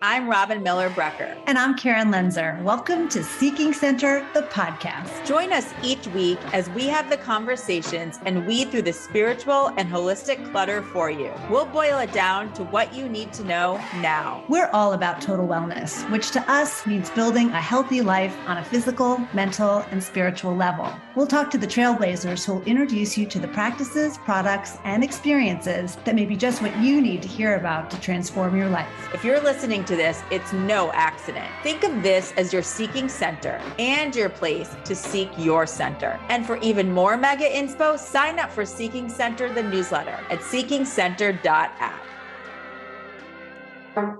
I'm Robin Miller Brecker. And I'm Karen Lenzer. Welcome to Seeking Center, the podcast. Join us each week as we have the conversations and weed through the spiritual and holistic clutter for you. We'll boil it down to what you need to know now. We're all about total wellness, which to us means building a healthy life on a physical, mental, and spiritual level. We'll talk to the trailblazers who will introduce you to the practices, products, and experiences that may be just what you need to hear about to transform your life. If you're listening to this, it's no accident. Think of this as your seeking center and your place to seek your center. And for even more mega inspo, sign up for Seeking Center, the newsletter at seekingcenter.app.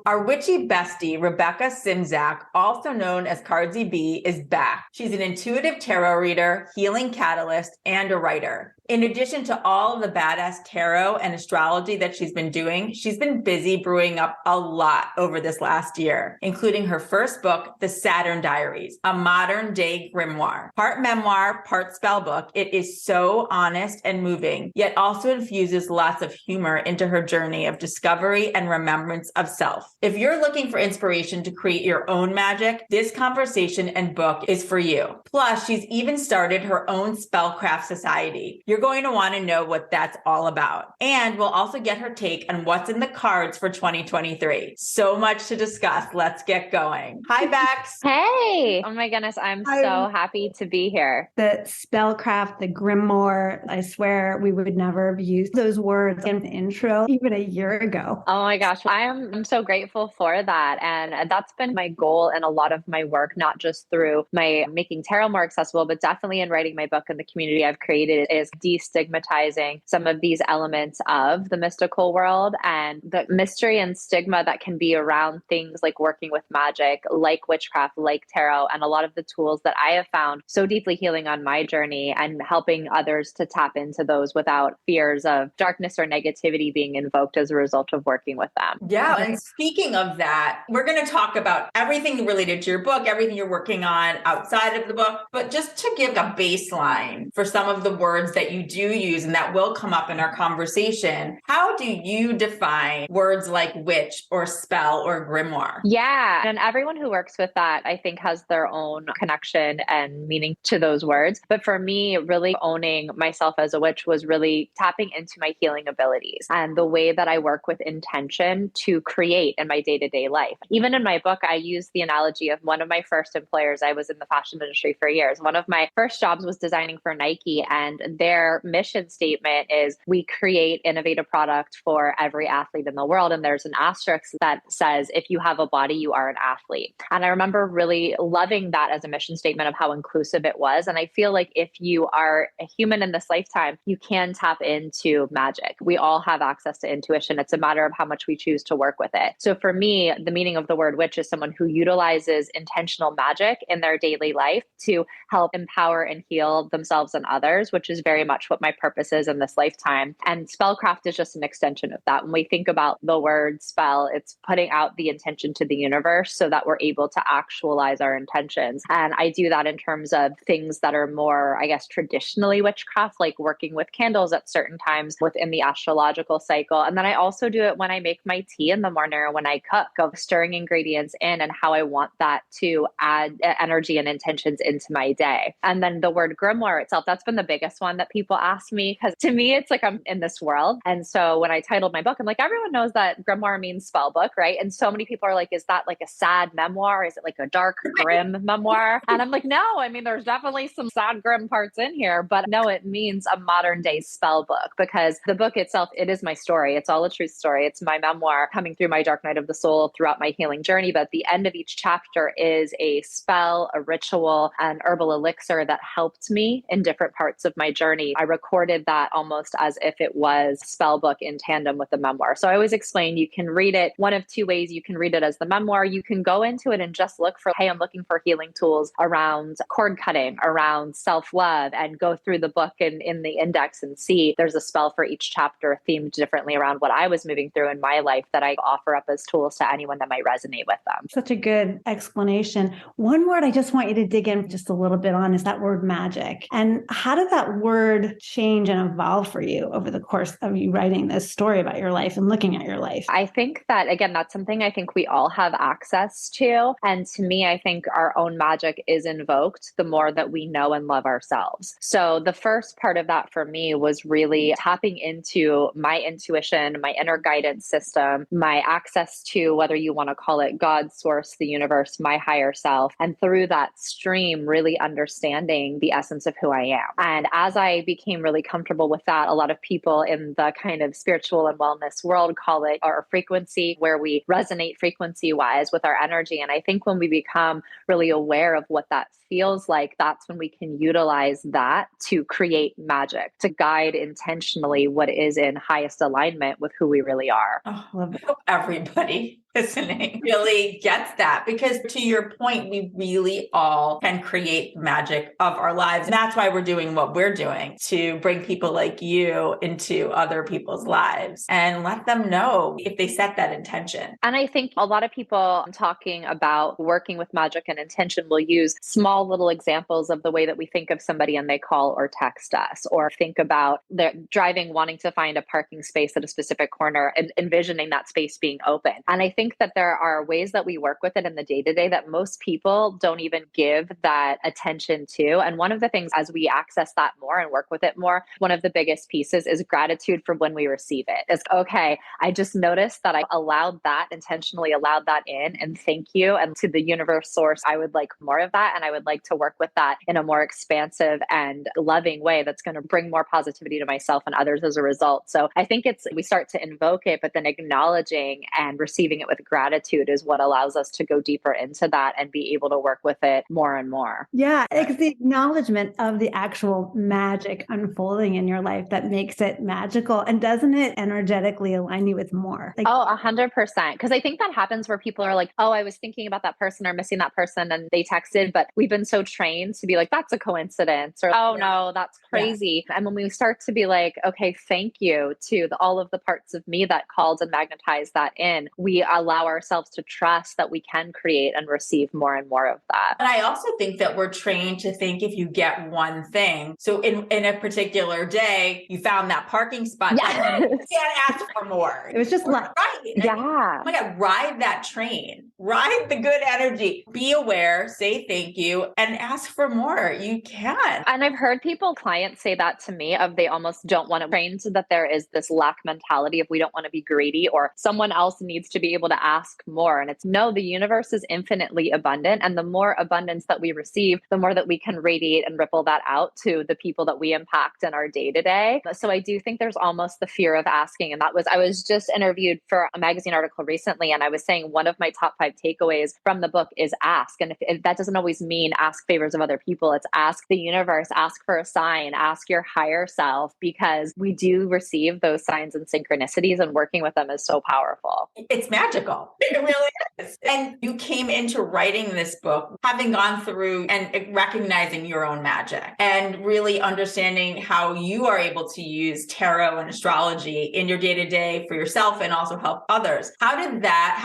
Our witchy bestie, Rebecca Simzak, also known as Cardzi B, is back. She's an intuitive tarot reader, healing catalyst, and a writer. In addition to all of the badass tarot and astrology that she's been doing, she's been busy brewing up a lot over this last year, including her first book, The Saturn Diaries, a modern day grimoire. Part memoir, part spell book, it is so honest and moving, yet also infuses lots of humor into her journey of discovery and remembrance of self. If you're looking for inspiration to create your own magic, this conversation and book is for you. Plus, she's even started her own spellcraft society. You're going to want to know what that's all about. And we'll also get her take on what's in the cards for 2023. So much to discuss. Let's get going. Hi, Bex. Hey. Oh my goodness. I'm so happy to be here. The spellcraft, the grimoire, I swear we would never have used those words in the intro even a year ago. Oh my gosh. I'm so grateful for that. And that's been my goal in a lot of my work, not just through my making tarot more accessible, but definitely in writing my book and the community I've created is destigmatizing some of these elements of the mystical world and the mystery and stigma that can be around things like working with magic, like witchcraft, like tarot, and a lot of the tools that I have found so deeply healing on my journey and helping others to tap into those without fears of darkness or negativity being invoked as a result of working with them. Yeah. And speaking of that, we're going to talk about everything related to your book, everything you're working on outside of the book, but just to give a baseline for some of the words that you do use and that will come up in our conversation. How do you define words like witch or spell or grimoire? Yeah. And everyone who works with that, I think, has their own connection and meaning to those words. But for me, really owning myself as a witch was really tapping into my healing abilities and the way that I work with intention to create in my day-to-day life. Even in my book, I use the analogy of one of my first employers. I was in the fashion industry for years. One of my first jobs was designing for Nike, and their mission statement is we create innovative product for every athlete in the world. And there's an asterisk that says, if you have a body, you are an athlete. And I remember really loving that as a mission statement of how inclusive it was. And I feel like if you are a human in this lifetime, you can tap into magic. We all have access to intuition. It's a matter of how much we choose to work with it. So for me, the meaning of the word witch is someone who utilizes intentional magic in their daily life to help empower and heal themselves and others, which is very much what my purpose is in this lifetime. And spellcraft is just an extension of that. When we think about the word spell, it's putting out the intention to the universe so that we're able to actualize our intentions. And I do that in terms of things that are more, I guess, traditionally witchcraft, like working with candles at certain times within the astrological cycle. And then I also do it when I make my tea in the morning or when I cook, of stirring ingredients in and how I want that to add energy and intentions into my day. And then the word grimoire itself, that's been the biggest one that people ask me, because to me, it's like I'm in this world. And so when I titled my book, I'm like, everyone knows that grimoire means spell book, right? And so many people are like, is that like a sad memoir? Is it like a dark, grim memoir? And I'm like, no, I mean, there's definitely some sad, grim parts in here, but no, it means a modern day spell book, because the book itself, it is my story. It's all a true story. It's my memoir coming through my dark night of the soul throughout my healing journey. But at the end of each chapter is a spell, a ritual, an herbal elixir that helped me in different parts of my journey. I recorded that almost as if it was spell book in tandem with the memoir. So I always explain you can read it one of two ways. You can read it as the memoir. You can go into it and just look for, hey, I'm looking for healing tools around cord cutting, around self-love, and go through the book and in the index and see there's a spell for each chapter themed differently around what I was moving through in my life that I offer up as tools to anyone that might resonate with them. Such a good explanation. One word I just want you to dig in just a little bit on is that word magic. And how did that word word change and evolve for you over the course of you writing this story about your life and looking at your life? I think that, again, that's something I think we all have access to. And to me, I think our own magic is invoked the more that we know and love ourselves. So the first part of that for me was really tapping into my intuition, my inner guidance system, my access to, whether you want to call it God, source, the universe, my higher self. And through that stream, really understanding the essence of who I am. And as I became really comfortable with that, a lot of people in the kind of spiritual and wellness world call it our frequency, where we resonate frequency wise with our energy. And I think when we become really aware of what that feels like, that's when we can utilize that to create magic, to guide intentionally what is in highest alignment with who we really are. Oh, I hope everybody listening really gets that, because to your point, we really all can create magic of our lives. And that's why we're doing what we're doing, to bring people like you into other people's lives and let them know if they set that intention. And I think a lot of people talking about working with magic and intention will use small little examples of the way that we think of somebody and they call or text us, or think about their driving, wanting to find a parking space at a specific corner and envisioning that space being open. And I think that there are ways that we work with it in the day-to-day that most people don't even give that attention to. And one of the things, as we access that more and work with it more, one of the biggest pieces is gratitude for when we receive it. It's okay, I just noticed that I allowed that, intentionally allowed that in, and thank you. And to the universe, source, I would like more of that. And I would like to work with that in a more expansive and loving way that's going to bring more positivity to myself and others as a result. So I think we start to invoke it, but then acknowledging and receiving it with gratitude is what allows us to go deeper into that and be able to work with it more and more. Yeah, it's the acknowledgement of the actual magic unfolding in your life that makes it magical. And doesn't it energetically align you with more? Like, oh, 100%. Because I think that happens where people are like, oh, I was thinking about that person or missing that person and they texted, but we've been so trained to be like, that's a coincidence, or, oh no, that's crazy. And when we start to be like, okay, thank you to all of the parts of me that called and magnetized that in, we allow ourselves to trust that we can create and receive more and more of that. And I also think that we're trained to think if you get one thing, so in a particular day, you found that parking spot, Yes. you can't ask for more. it was just like, Right. Yeah. Oh my God, ride that train, ride the good energy, be aware, say thank you, and ask for more. You can. And I've heard clients say that to me, of they almost don't want to train, so that there is this lack mentality of we don't want to be greedy, or someone else needs to be able to ask more. And it's no, the universe is infinitely abundant. And the more abundance that we receive, the more that we can radiate and ripple that out to the people that we impact in our day to day. So I do think there's almost the fear of asking. And I was just interviewed for a magazine article recently, and I was saying one of my top 5 takeaways from the book is ask. And if that doesn't always mean ask favors of other people, it's ask the universe, ask for a sign, ask your higher self, because we do receive those signs and synchronicities, and working with them is so powerful. It's magical. It really is. And you came into writing this book having gone through and recognizing your own magic and really understanding how you are able to use tarot and astrology in your day-to-day for yourself and also help others. How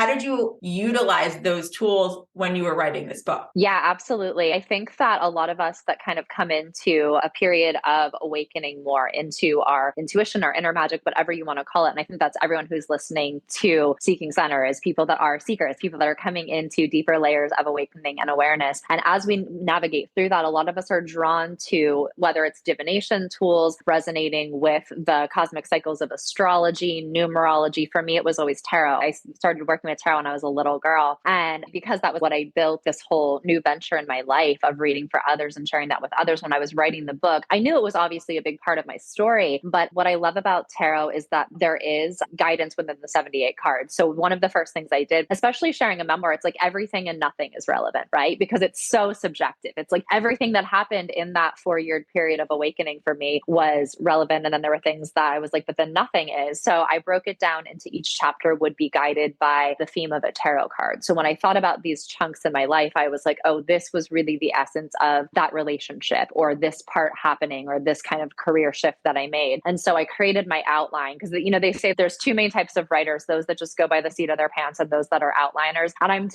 did you utilize those tools when you were writing this book? Yeah, absolutely. I think that a lot of us that kind of come into a period of awakening more into our intuition, our inner magic, whatever you want to call it. And I think that's everyone who's listening to Seeking Center, is people that are seekers, people that are coming into deeper layers of awakening and awareness. And as we navigate through that, a lot of us are drawn to, whether it's divination tools, resonating with the cosmic cycles of astrology, numerology. For me, it was always tarot. I started working with tarot when I was a little girl. And because that was what I built this whole new venture in my life of reading for others and sharing that with others when I was writing the book, I knew it was obviously a big part of my story. But what I love about tarot is that there is guidance within the 78 cards. So one of the first things I did, especially sharing a memoir, it's like everything and nothing is relevant, right? Because it's so subjective. It's like everything that happened in that 4-year period of awakening for me was relevant. And then there were things that I was like, but then nothing is. So I broke it down into each chapter would be guided by the theme of a tarot card. So when I thought about these chunks in my life, I was like, oh, this was really the essence of that relationship, or this part happening, or this kind of career shift that I made. And so I created my outline, because, they say there's 2 main types of writers, those that just go by the seat of their pants and those that are outliners. And I'm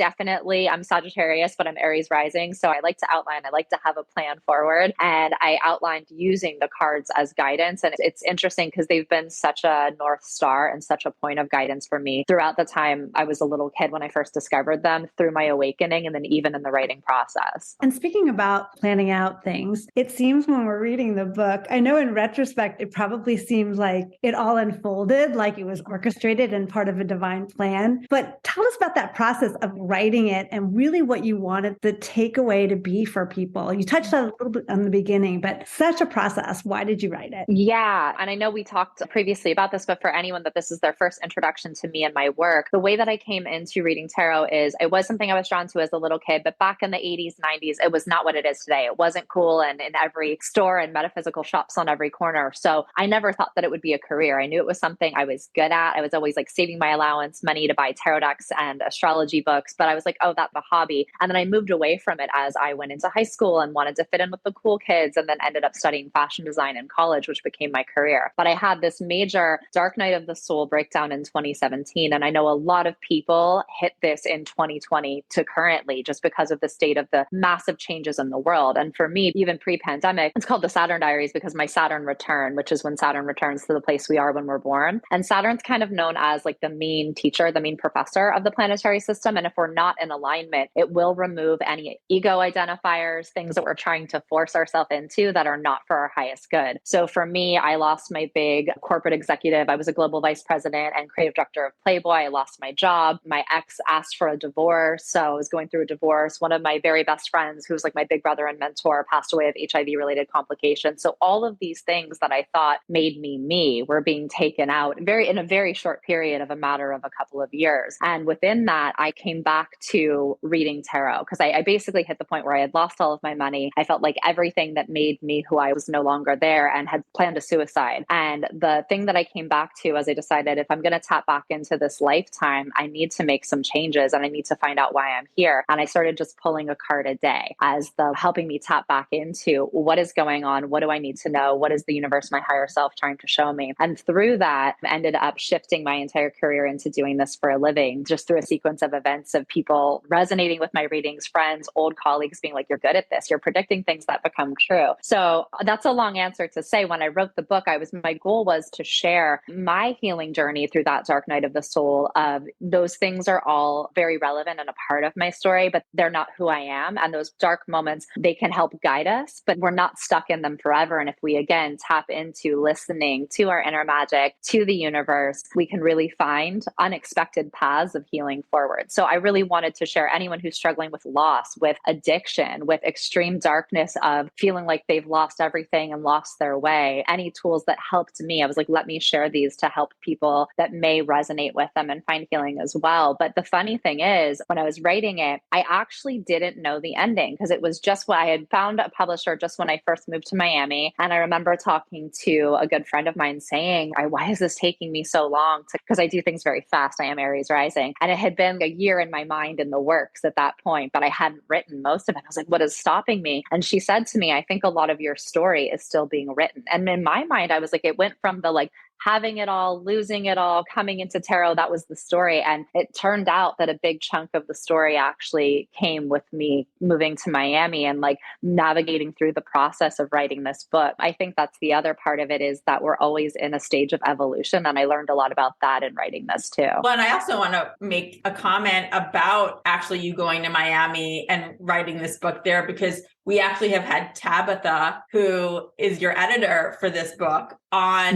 Sagittarius, but I'm Aries rising. So I like to outline, I like to have a plan forward. And I outlined using the cards as guidance. And it's interesting because they've been such a North Star and such a point of guidance for me throughout the time I was a little kid when I first discovered them, through my awakening, and then even in the writing process. And speaking about planning out things, it seems when we're reading the book, I know in retrospect, it probably seems like it all unfolded, like it was orchestrated and part of a divine plan. But tell us about that process of writing it and really what you wanted the takeaway to be for people. You touched on it a little bit on the beginning, but such a process. Why did you write it? Yeah. And I know we talked previously about this, but for anyone that this is their first introduction to me and my work, the way that I came into reading tarot is it was something I was drawn to as a little kid, but back in the 80s, 90s, it was not what it is today. It wasn't cool and in every store and metaphysical shops on every corner. So I never thought that it would be a career. I knew it was something I was good at. I was always like saving my allowance money to buy tarot decks and astrology books, but I was like, oh, that's a hobby. And then I moved away from it as I went into high school and wanted to fit in with the cool kids, and then ended up studying fashion design in college, which became my career. But I had this major dark night of the soul breakdown in 2017. And I know a lot of people hit this in 2020 to currently, just because of the state of the massive changes in the world. And for me, even pre-pandemic, it's called the Saturn Diaries because my Saturn return, which is when Saturn returns to the place we are when we're born. And Saturn's kind of known as like the mean teacher, the mean professor of the planetary system. And if we're not in alignment, it will remove any ego identifiers, things that we're trying to force ourselves into that are not for our highest good. So for me, I lost my big corporate executive. I was a global vice president and creative director of Playboy. I lost my job. My ex asked for a divorce. So I was going through a divorce. One of my very best friends, who was like my big brother and mentor, passed away of HIV related complications. So all of these things that I thought made me were being taken out in a very short period of a matter of a couple of years. And within that, I came back to reading tarot because I basically hit the point where I had lost all of my money. I felt like everything that made me who I was no longer there, and had planned a suicide. And the thing that I came back to as I decided, if I'm going to tap back into this lifetime, I need to make some changes and I need to find out why I'm here. And I started just pulling a card a day as the helping me tap back into what is going on. What do I need to know? What is the universe, my higher self, trying to show me? And through that, ended up shifting my entire career into doing this for a living, just through a sequence of events of people resonating with my readings, friends, old colleagues being like, you're good at this. You're predicting things that become true. So that's a long answer to say when I wrote the book, my goal was to share my healing journey through that dark night of the soul. Of those things are all very relevant and a part of my story, but they're not who I am. And those dark moments, they can help guide us, but we're not stuck in them forever. And if we, again, tap into listening to our inner magic, to the universe, we can really find unexpected paths of healing forward. So I really wanted to share anyone who's struggling with loss, with addiction, with extreme darkness of feeling like they've lost everything and lost their way, any tools that helped me. I was like, let me share these to help people that may resonate with them and find healing as well. But the funny thing is, when I was writing it, I actually didn't know the ending because it was just what I had found a publisher just when I first moved to Miami. And I remember talking to a good friend of mine saying, why is this taking me so long? Because I do things very fast. I am Aries rising. And it had been a year in my mind in the works at that point, but I hadn't written most of it. I was like, what is stopping me? And she said to me, I think a lot of your story is still being written. And in my mind, I was like, it went from the like having it all, losing it all, coming into tarot, that was the story. And it turned out that a big chunk of the story actually came with me moving to Miami and like navigating through the process of writing this book. I think that's the other part of it, is that we're always in a stage of evolution. And I learned a lot about that in writing this too. Well, and I also want to make a comment about actually you going to Miami and writing this book there, because we actually have had Tabitha, who is your editor for this book, on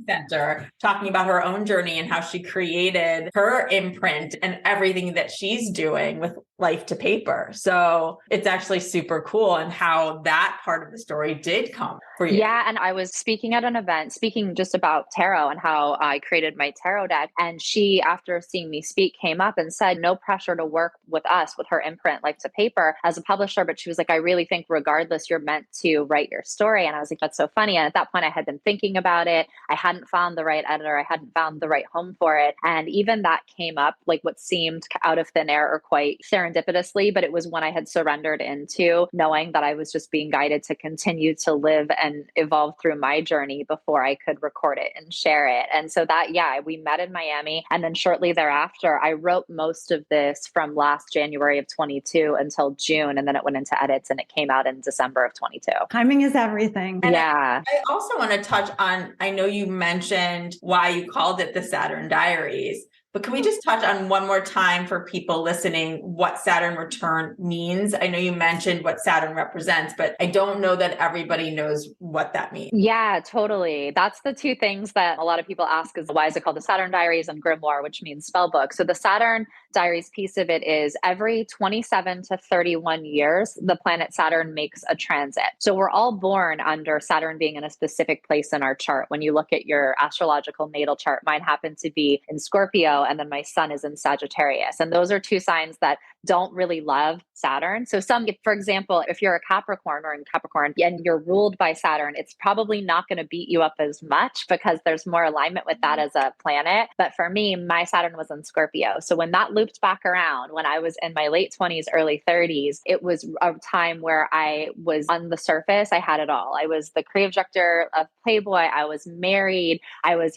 Center, talking about her own journey and how she created her imprint and everything that she's doing with Life to Paper. So it's actually super cool, and how that part of the story did come for you. Yeah. And I was speaking at an event, speaking just about tarot and how I created my tarot deck. And she, after seeing me speak, came up and said, no pressure to work with us, with her imprint, Life to Paper, as a publisher. But she was like, I really really think regardless, you're meant to write your story. And I was like, that's so funny. And at that point, I had been thinking about it. I hadn't found the right editor. I hadn't found the right home for it. And even that came up like what seemed out of thin air or quite serendipitously, but it was when I had surrendered into knowing that I was just being guided to continue to live and evolve through my journey before I could record it and share it. And so that, yeah, we met in Miami. And then shortly thereafter, I wrote most of this from last January of 22 until June. And then it went into edits and it came out in December of 22. Timing is everything. And yeah. I also want to touch on, I know you mentioned why you called it the Saturn Diaries, but can we just touch on one more time for people listening what Saturn return means? I know you mentioned what Saturn represents, but I don't know that everybody knows what that means. Yeah, totally. That's the two things that a lot of people ask is why is it called the Saturn Diaries and Grimoire, which means spell book. So the Saturn Diaries piece of it is every 27 to 31 years, the planet Saturn makes a transit. So we're all born under Saturn being in a specific place in our chart. When you look at your astrological natal chart, mine happened to be in Scorpio, and then my sun is in Sagittarius. And those are two signs that don't really love Saturn. So for example, if you're a Capricorn or in Capricorn and you're ruled by Saturn, it's probably not going to beat you up as much because there's more alignment with that as a planet. But for me, my Saturn was in Scorpio. So when that looped back around, when I was in my late 20s, early 30s, it was a time where I was on the surface. I had it all. I was the creative director of Playboy. I was married.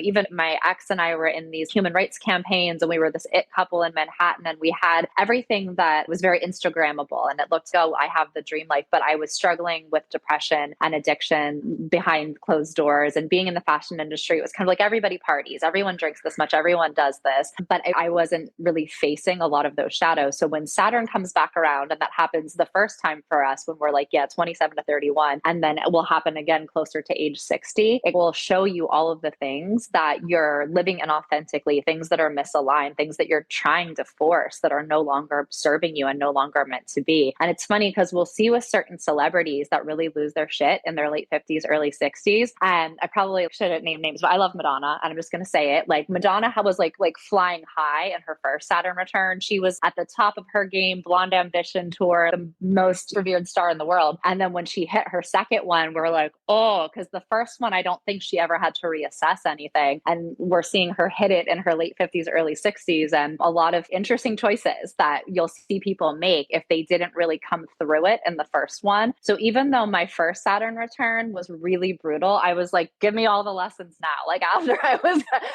Even my ex and I were in these human rights campaigns, and we were this it couple in Manhattan, and we had everything that was very Instagrammable, and it looked, oh, I have the dream life. But I was struggling with depression and addiction behind closed doors, and being in the fashion industry, it was kind of like everybody parties, everyone drinks this much, everyone does this, but I wasn't really facing a lot of those shadows. So when Saturn comes back around, and that happens the first time for us when we're like, 27 to 31, and then it will happen again closer to age 60, it will show you all of the things that you're living inauthentically, things that are misaligned, things that you're trying to force that are no longer serving you and no longer meant to be. And it's funny because we'll see with certain celebrities that really lose their shit in their late 50s, early 60s. And I probably shouldn't name names, but I love Madonna, and I'm just going to say it. Like Madonna was like flying high in her first Saturn return. She was at the top of her game, Blonde Ambition tour, the most revered star in the world. And then when she hit her second one, we're like, oh, because the first one, I don't think she ever had to reassess anything. And we're seeing her hit it in her late 50s, early 60s, and a lot of interesting choices that you'll see people make if they didn't really come through it in the first one. So even though my first Saturn return was really brutal, I was like, give me all the lessons now. Like after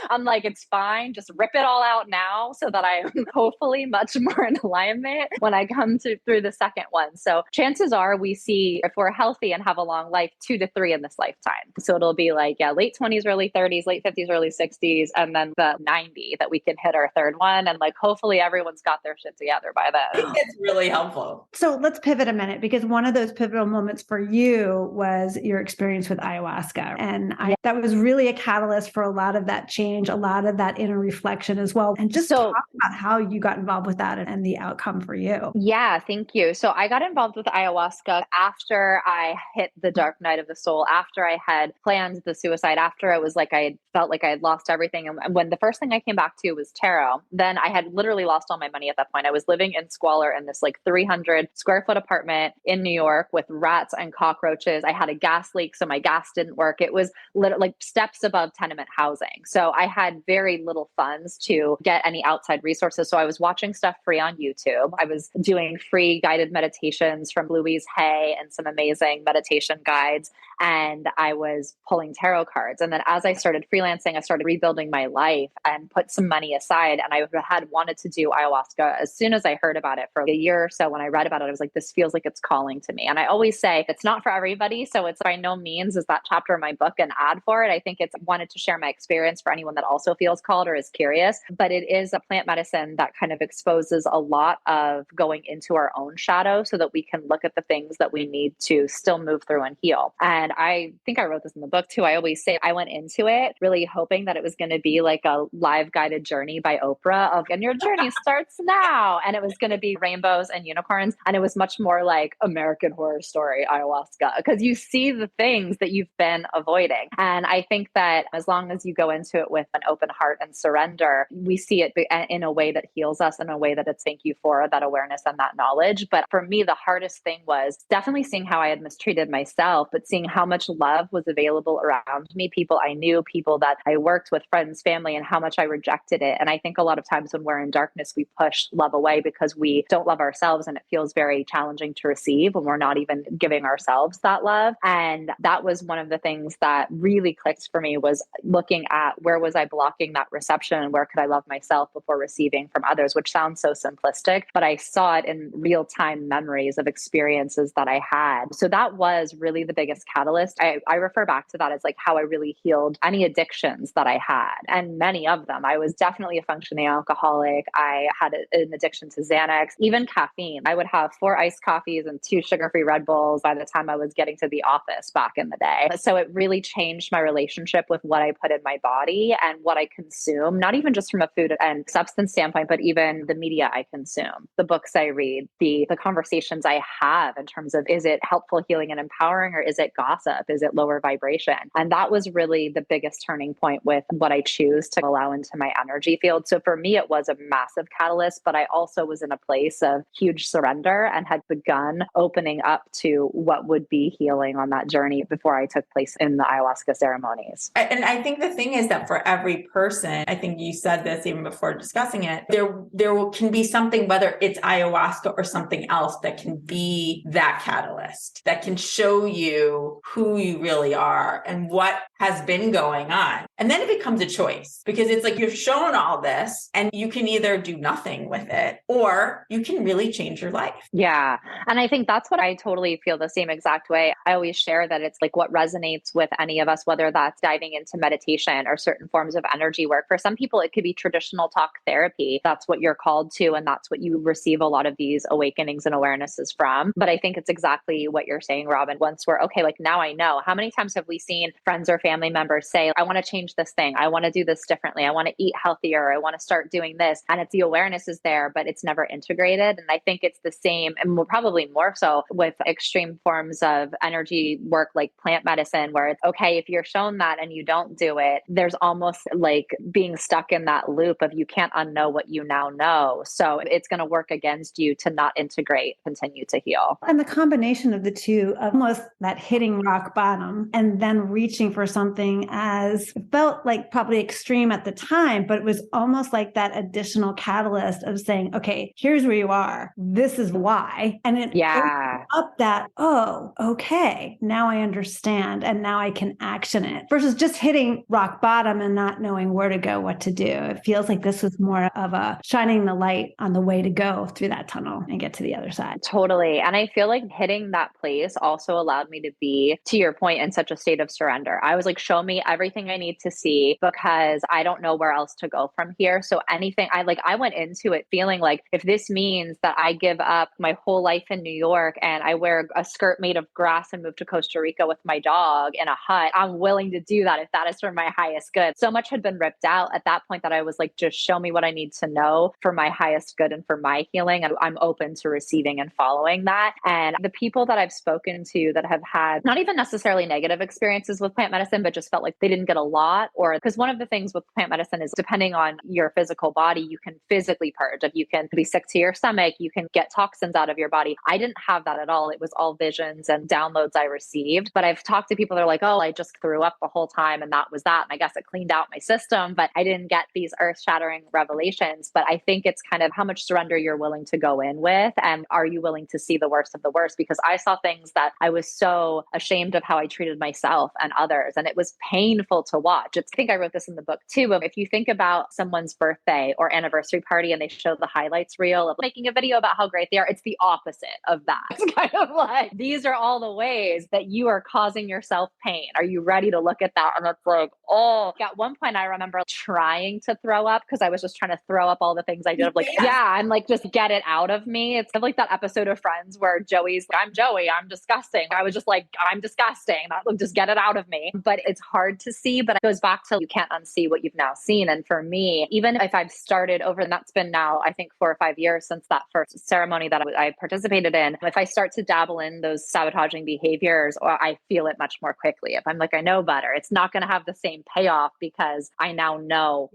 I'm like, it's fine. Just rip it all out now so that I'm hopefully much more in alignment when I come through the second one. So chances are we see, if we're healthy and have a long life, 2 to 3 in this lifetime. So it'll be like, late 20s, early 30s, late 50s, early 60s, and then the 90 that we can hit our third one. And like, hopefully everyone's got their shit together by then. I think it's really helpful. So let's pivot a minute, because one of those pivotal moments for you was your experience with ayahuasca. And that was really a catalyst for a lot of that change, a lot of that inner reflection as well. And just talk about how you got involved with that and the outcome for you. Yeah, thank you. So I got involved with ayahuasca after I hit the dark night of the soul, after I had planned the suicide, after it was like I felt like I had lost everything. And when the first thing I came back to was tarot, then I had literally lost all my money at that point. I was living in squalor in this like 300 square foot apartment in New York with rats and cockroaches. I had a gas leak, so my gas didn't work. It was literally like steps above tenement housing. So I had very little funds to get any outside resources. So I was watching stuff free on YouTube. I was doing free guided meditations from Louise Hay and some amazing meditation guides. And I was pulling tarot cards. And then as I started freelancing, I started rebuilding my life and put some money aside. And I had wanted to do ayahuasca as soon as I heard about it. For a year or so, when I read about it, I was like, this feels like it's calling to me. And I always say it's not for everybody. So it's by no means is that chapter in my book an ad for it. I think it's wanted to share my experience for anyone that also feels called or is curious. But it is a plant medicine that kind of exposes a lot of going into our own shadow so that we can look at the things that we need to still move through and heal. And I think I wrote this in the book too. I always say I went into it really hoping that it was going to be like a live guided journey by Oprah of, and your journey starts now. And it was going to be rainbows and unicorns. And it was much more like American Horror Story ayahuasca, because you see the things that you've been avoiding. And I think that as long as you go into it with an open heart and surrender, we see it in a way that heals us in a way that it's thank you for that awareness and that knowledge. But for me, the hardest thing was definitely seeing how I had mistreated myself, but seeing how much love was available around me, people I knew, people that I worked with, friends, family, and how much I rejected it. And I think a lot of times when we're in darkness, we push love away because we don't love ourselves, and it feels very challenging to receive when we're not even giving ourselves that love. And that was one of the things that really clicked for me, was looking at where was I blocking that reception and where could I love myself before receiving from others, which sounds so simplistic, but I saw it in real time memories of experiences that I had. So that was really the biggest catalyst. I refer back to that as like how I really healed any addictions that I had, and many of them. I was definitely a functioning alcoholic. I had an addiction to Xanax, even caffeine. I would have 4 iced coffees and 2 sugar-free Red Bulls by the time I was getting to the office back in the day. So it really changed my relationship with what I put in my body and what I consume, not even just from a food and substance standpoint, but even the media I consume, the books I read, the conversations I have in terms of, is it helpful, healing, and empowering, or is it gossip? Is it lower vibration? And that was really the biggest turning point with what I choose to allow into my energy field. So for me, it was a massive catalyst, but I also was in a place of huge surrender and had begun opening up to what would be healing on that journey before I took place in the ayahuasca ceremonies. And I think the thing is that for every person, I think you said this even before discussing it, there can be something, whether it's ayahuasca or something else, that can be that catalyst, that can show you who you really are and what has been going on. And then it becomes a choice, because it's like you're shown all this and you can either do nothing with it or you can really change your life. Yeah. And I think that's what I totally feel the same exact way. I always share that it's like what resonates with any of us, whether that's diving into meditation or certain forms of energy work. For some people, it could be traditional talk therapy. That's what you're called to, and that's what you receive a lot of these awakenings and awarenesses from. But I think it's exactly what you're saying, Robin. Once we're okay, like now I know. How many times have we seen friends or family members say, I want to change this thing. I want to do this differently. I want to eat healthier. I want to start doing this. And it's the awareness is there, but it's never integrated. And I think it's the same, and probably more so with extreme forms of energy work like plant medicine, where it's okay, if you're shown that and you don't do it, there's almost like being stuck in that loop of you can't unknow what you now know. So it's going to work against you to not integrate, continue to heal. And the combination of the two, of almost that hitting rock bottom and then reaching for something, as it felt like probably extreme at the time, but it was almost like that additional catalyst of saying, okay, here's where you are. This is why. And it opened up that, oh, okay, now I understand. And now I can action it, versus just hitting rock bottom and not knowing where to go, what to do. It feels like this was more of a shining the light on the way to go through that tunnel and get to the other side. Totally. And I feel like hitting that place also allowed me to be, to your point, in such a state of surrender. I was like, show me everything I need to see, because I don't know where else to go from here. So anything I went into it feeling like, if this means that I give up my whole life in New York and I wear a skirt made of grass and move to Costa Rica with my dog in a hut, I'm willing to do that if that is for my highest good. So much had been ripped out at that point that I was like, just show me what I need to know for my highest good and for my healing. And I'm open to receiving and following that. And the people that I've spoken to that have had not even necessarily negative experiences with plant medicine, but just felt like they didn't get a lot, or because one of the things with plant medicine is depending on your physical body, you can physically purge. If you can be sick to your stomach, you can get toxins out of your body. I didn't have that at all. It was all visions and downloads I received. But I've talked to people that are like, oh, I just threw up the whole time and that was that. And I guess it cleaned out my system, but I didn't get these earth-shattering revelations. But I think it's kind of how much surrender you're willing to go in with, and are you willing to see the worst of the worst? Because I saw things that I was so ashamed of how I treated myself and others, and it was painful to watch. I think I wrote this in the book too, but if you think about someone's birthday or anniversary party and they show the highlights reel of making a video about how great they are, it's the opposite of that. It's kind of like, these are all the ways that you are causing yourself pain. Are you ready to look at that? And it's like, oh, at one point I remember trying to throw up because I was just trying to throw up all the things I did of like, I'm like, just get it out of me. It's like that episode of Friends where Joey's like, I'm Joey, I'm disgusting. I was just like, I'm disgusting. Just get it out of me. But it's hard to see, but it goes back to you can't unsee what you've now seen. And for me, even if I've started over, and that's been now, I think 4 or 5 years since that first ceremony that I participated in, if I start start to dabble in those sabotaging behaviors, or I feel it much more quickly. If I'm like, I know better, it's not going to have the same payoff because I now know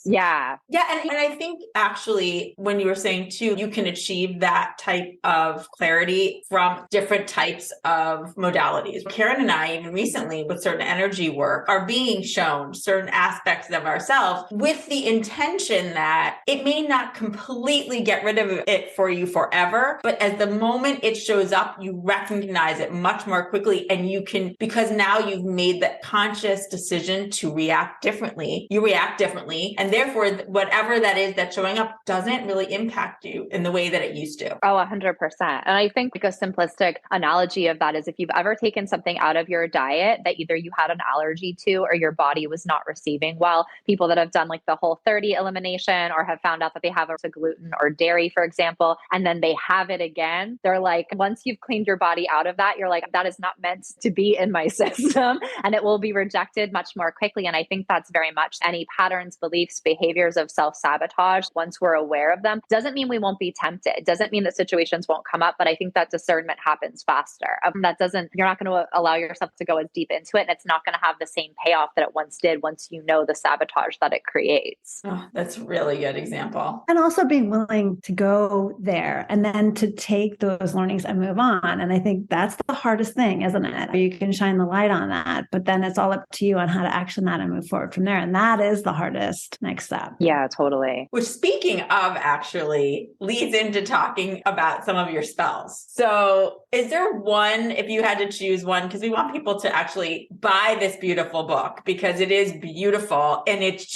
Yeah. And I think actually when you were saying too, you can achieve that type of clarity from different types of modalities. Karen and I, even recently with certain energy work, are being shown certain aspects of ourselves with the intention that it may not completely get rid of it for you forever, but as the moment it shows up, you recognize it much more quickly. And you can, because now you've made that conscious decision to react differently, you react differently. And therefore, whatever that is that's showing up doesn't really impact you in the way that it used to. Oh, 100%. And I think like a simplistic analogy of that is if you've ever taken something out of your diet that either you had an allergy to or your body was not receiving well, people that have done like the Whole30 elimination or have found out that they have a gluten or dairy, for example, and then they have it again, they're like, once you've cleaned your body out of that, you're like, that is not meant to be in my system, and it will be rejected much more quickly. And I think that's very much any patterns, beliefs, behaviors of self-sabotage, once we're aware of them, doesn't mean we won't be tempted. It doesn't mean that situations won't come up, but I think that discernment happens faster. That doesn't, you're not going to allow yourself to go as deep into it, and it's not going to have the same payoff that it once did once you know the sabotage that it creates. Oh, that's a really good example. And also being willing to go there and then to take those learnings and move on. And I think that's the hardest thing, isn't it? You can shine the light on that, but then it's all up to you on how to action that and move forward from there. And that is the hardest next step. Yeah, totally. Which, speaking of, actually leads into talking about some of your spells. So is there one, if you had to choose one, because we want people to actually buy this beautiful book because it is beautiful and it's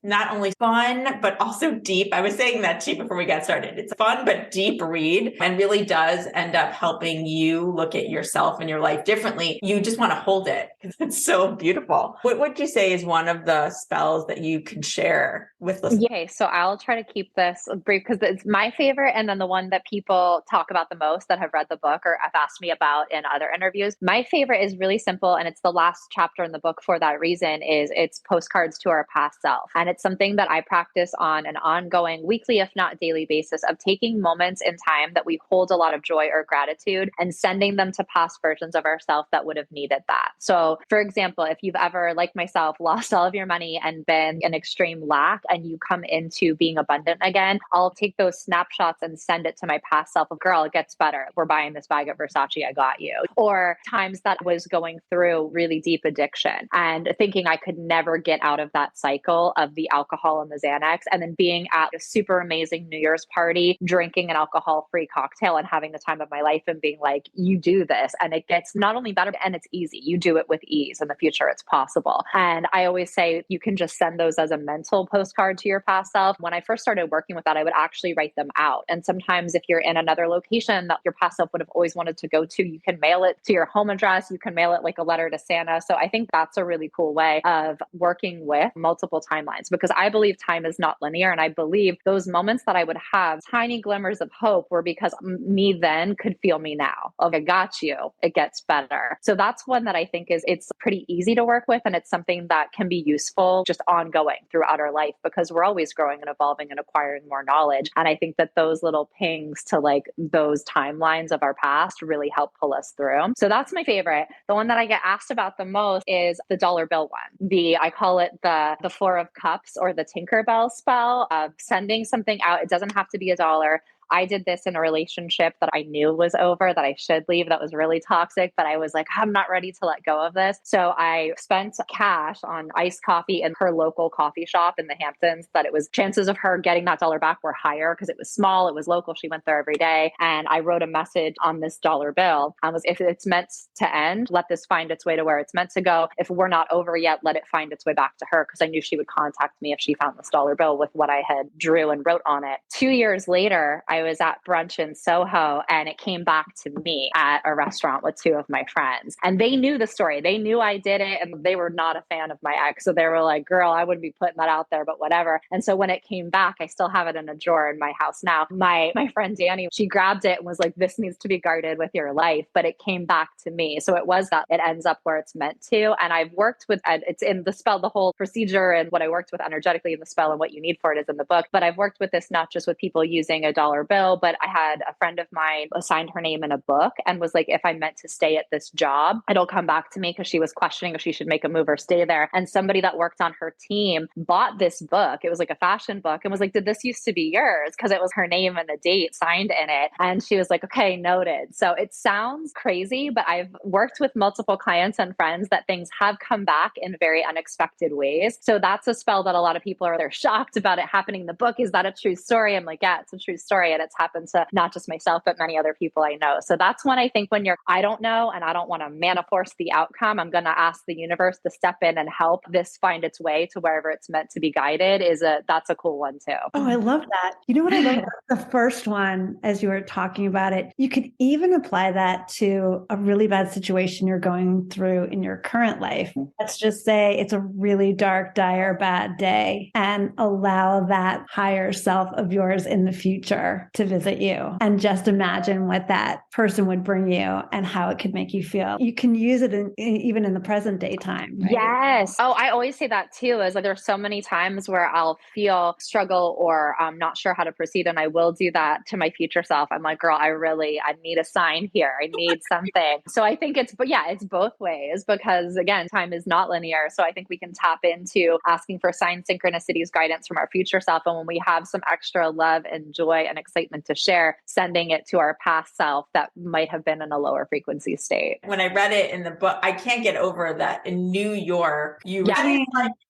not only fun, but also deep. I was saying that to you before we got started. It's a fun, but deep read and really does end up helping you look at yourself and your life differently. You just want to hold it because it's so beautiful. What would you say is one of the spells that you can share with listeners? Okay, so I'll try to keep this brief because it's my favorite and then the one that people talk about the most that have read the book or have asked me about in other interviews. My favorite is really simple, and it's the last chapter in the book for that reason. It's postcards to our past self. And it's something that I practice on an ongoing weekly, if not daily basis, of taking moments in time that we hold a lot of joy or gratitude and sending them to past versions of ourselves that would have needed that. So for example, if you've ever, like myself, lost all of your money and been in extreme lack and you come into being abundant again, I'll take those snapshots and send it to my past self of, girl, it gets better. We're buying this bag at Versace, I got you. Or times that I was going through really deep addiction and thinking I could never get out of that cycle of the alcohol and the Xanax, and then being at a super amazing New Year's party, drinking an alcohol-free cocktail and having the time of my life and being like, you do this and it gets not only better and it's easy. You do it with ease. In the future, it's possible. And I always say you can just send those as a mental postcard to your past self. When I first started working with that, I would actually write them out. And sometimes if you're in another location that your past self would have always wanted to go to, you can mail it to your home address. You can mail it like a letter to Santa. So I think that's a really cool way of working with multiple timelines, because I believe time is not linear. And I believe those moments that I would have tiny glimmers of hope were because me then could feel me now. Okay, got you. It gets better. So that's one that I think it's pretty easy to work with. And it's something that can be useful just ongoing throughout our life because we're always growing and evolving and acquiring more knowledge. And I think that those little pings to like those timelines of our past really help pull us through. So that's my favorite. The one that I get asked about the most is the dollar bill one. I call it the Four of Cups or the Tinkerbell spell of sending something out. It doesn't have to be $1. I did this in a relationship that I knew was over, that I should leave, that was really toxic, but I was like, I'm not ready to let go of this. So I spent cash on iced coffee in her local coffee shop in the Hamptons, that it was chances of her getting that dollar back were higher because it was small, it was local, she went there every day. And I wrote a message on this dollar bill. Was if it's meant to end, let this find its way to where it's meant to go. If we're not over yet, let it find its way back to her, because I knew she would contact me if she found this dollar bill with what I had drew and wrote on it. 2 years later, I was at brunch in Soho and it came back to me at a restaurant with two of my friends. And they knew the story. They knew I did it and they were not a fan of my ex. So they were like, girl, I wouldn't be putting that out there, but whatever. And so when it came back, I still have it in a drawer in my house now. My friend Danny, she grabbed it and was like, this needs to be guarded with your life. But it came back to me. So it was that it ends up where it's meant to. And I've worked with, it's in the spell, the whole procedure and what I worked with energetically in the spell and what you need for it is in the book. But I've worked with this not just with people using $1 bill, but I had a friend of mine assigned her name in a book and was like, if I'm meant to stay at this job, it'll come back to me, because she was questioning if she should make a move or stay there. And somebody that worked on her team bought this book. It was like a fashion book, and was like, did this used to be yours? Because it was her name and the date signed in it. And she was like, okay, noted. So it sounds crazy, but I've worked with multiple clients and friends that things have come back in very unexpected ways. So that's a spell that a lot of people they're shocked about it happening in the book. Is that a true story? I'm like, yeah, it's a true story. And it's happened to not just myself, but many other people I know. So that's when I think when I don't know, and I don't want to manifest the outcome, I'm going to ask the universe to step in and help this find its way to wherever it's meant to be guided. That's a cool one too. Oh, I love that. You know what I love about the first one, as you were talking about it, you could even apply that to a really bad situation you're going through in your current life. Let's just say it's a really dark, dire, bad day, and allow that higher self of yours in the future to visit you, and just imagine what that person would bring you and how it could make you feel. You can use it even in the present day time. Right? Yes. Oh, I always say that too, is like there's so many times where I'll feel struggle or I'm not sure how to proceed. And I will do that to my future self. I'm like, girl, I need a sign here. I need something. So I think it's both ways, because again, time is not linear. So I think we can tap into asking for signs, synchronicities, guidance from our future self. And when we have some extra love and joy and excitement to share, sending it to our past self that might have been in a lower frequency state. When I read it in the book, I can't get over that in New York,